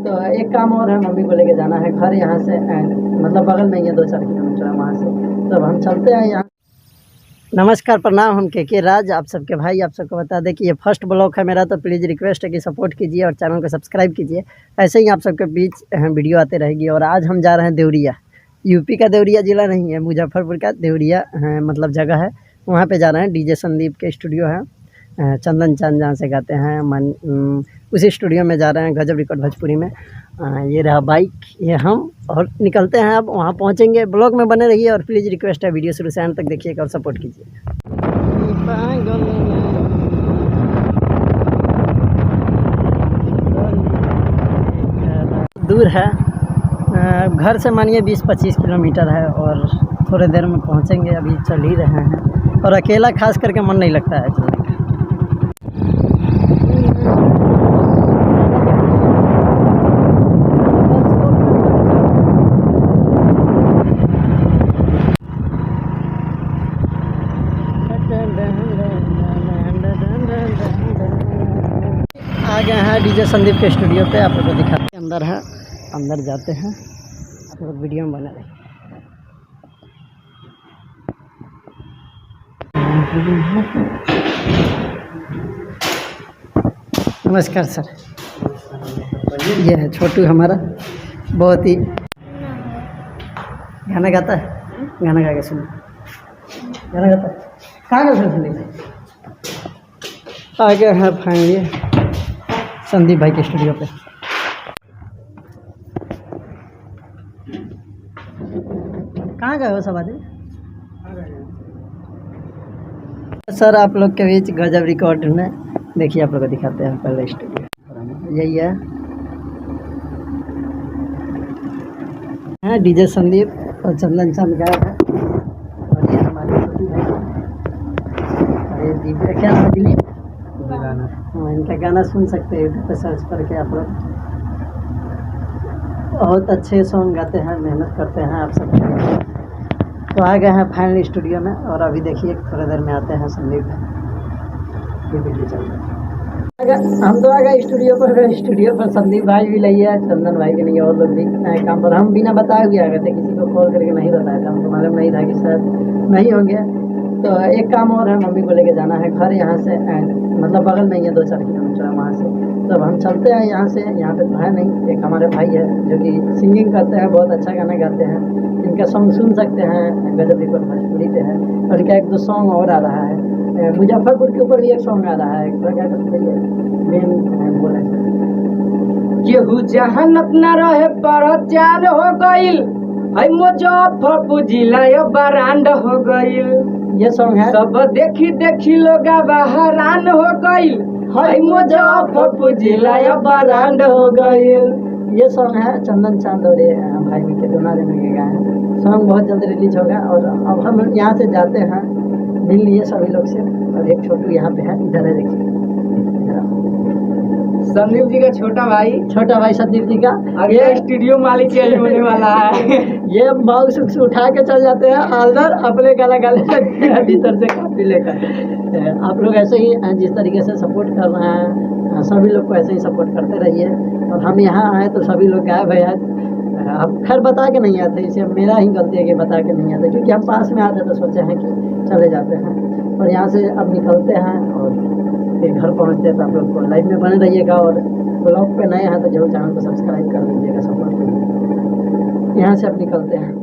तो एक काम और है, मम्मी को लेके जाना है घर यहाँ से, मतलब बगल में ही है, 2-4 किलोमीटर है वहाँ से। तो हम चलते हैं यहाँ। नमस्कार, प्रणाम। हम के राज, आप सबके भाई। आप सबको बता दें कि ये फर्स्ट ब्लॉग है मेरा, तो प्लीज़ रिक्वेस्ट है कि सपोर्ट कीजिए और चैनल को सब्सक्राइब कीजिए। ऐसे ही आप सबके बीच वीडियो आते रहेगी। और आज हम जा रहे हैं देवरिया। यूपी का देवरिया ज़िला नहीं है, मुजफ्फरपुर का देवरिया मतलब जगह है। वहाँ पे जा रहे हैं। डीजे संदीप के स्टूडियो है, चंदन चांद जहाँ से गाते हैं उसी स्टूडियो में जा रहे हैं, गजब रिकॉर्ड भोजपुरी में। ये रहा बाइक, ये हम, और निकलते हैं। अब वहाँ पहुँचेंगे। ब्लॉग में बने रहिए और प्लीज़ रिक्वेस्ट है वीडियो शुरू से एंड तक देखिएगा और सपोर्ट कीजिए। दूर है, घर से मानिए 20-25 किलोमीटर है और थोड़े देर में पहुँचेंगे। अभी चल ही रहे हैं और अकेला खास करके मन नहीं लगता है चलने का। आ गए हैं डीजे संदीप के स्टूडियो पे। आप लोग को दिखाते हैं, अंदर है, अंदर जाते हैं। आप लोग वीडियो में बने रहे। नमस्कार सर। ये है छोटू हमारा, बहुत ही गाना गाता है। गाना गा के सुनो, गाना गाता है। कहाँ का सुन आ गए हैं फाइनली संदीप भाई के स्टूडियो पे। कहाँ गए हो सब आदमी? सर आप लोग के बीच गजब रिकॉर्ड में देखिए, आप लोग को दिखाते हैं पहले स्टूडियो। यही है डीजे संदीप और चंदन चांद गायब है। और ये हमारे छोटू भाई, अरे दिव्या, क्या नाम है? दिलीप। हाँ, इनका गाना सुन सकते हैं यूट्यूब पे सर्च करके आप लोग। बहुत अच्छे सॉन्ग गाते हैं, मेहनत करते हैं आप सब। तो आ गए हैं फाइनल स्टूडियो में और अभी देखिए थोड़ी देर में आते हैं संदीप भाई। ये वीडियो चल रहा है। हम तो आ गए स्टूडियो पर संदीप भाई भी नहीं है, चंदन भाई भी नहीं है, और लोग भी नए काम पर। हम बिना बताए हुए आ गए थे, किसी को कॉल करके नहीं बताया था, हमको मालूम नहीं था कि शायद नहीं होंगे। तो एक काम और है, मम्मी को लेके जाना है घर यहाँ से, मतलब बगल में ही है, 2-4 किलोमीटर है वहाँ से। तो हम चलते हैं यहाँ से। यहाँ पे तो है नहीं, एक हमारे भाई है जो कि सिंगिंग करते हैं, बहुत अच्छा गाना गाते हैं। इनका सॉन्ग सुन सकते हैं, गजब रिकॉर्ड भोजपुरी पे है। और इनका 1-2 सॉन्ग और आ रहा है, मुजफ्फरपुर के ऊपर भी एक सॉन्ग आ रहा है। क्या करते हैं मेन बोला केहू जहानत न रहे पर चाल हो गईल, है मुजफ्फरपुर जिला बरांड हो गईल। ये सॉन्ग है। सब देखी देखी लोग हैरान हो गईल, है मुजफ्फरपुर जिला बरांड हो गईल। ये सॉन्ग है चंदन चांद और ये भाई के दोनों जन के गाए। सॉन्ग बहुत जल्दी रिलीज होगा। और अब हम यहाँ से जाते हैं, मिल लिए सभी लोग से। और एक छोटू यहाँ पे है, इधर है, देखिए संदीप जी का छोटा भाई संदीप जी का। ये स्टूडियो मालिक चेंज होने वाला है। ये माउस उठा के चल जाते हैं अंदर, अपने गाना गा लेते हैं भीतर से काफी लेकर। आप लोग ऐसे ही जिस तरीके से सपोर्ट कर रहे हैं, सभी लोग को ऐसे ही सपोर्ट करते रहिए। और हम यहाँ आए तो सभी लोग गायब है यार। अब खैर बता के नहीं आते, इसे मेरा ही गलती है कि बता के नहीं आते, क्योंकि हम पास में आते तो सोचे हैं कि चले जाते हैं। और यहाँ से अब निकलते हैं और फिर घर पहुँचते हैं। तो आप लोग को लाइव में बने रहिएगा। और ब्लॉग पे नए हैं तो जरूर चैनल को सब्सक्राइब कर दीजिएगा, सपोर्ट कीजिए। यहाँ से अब निकलते हैं।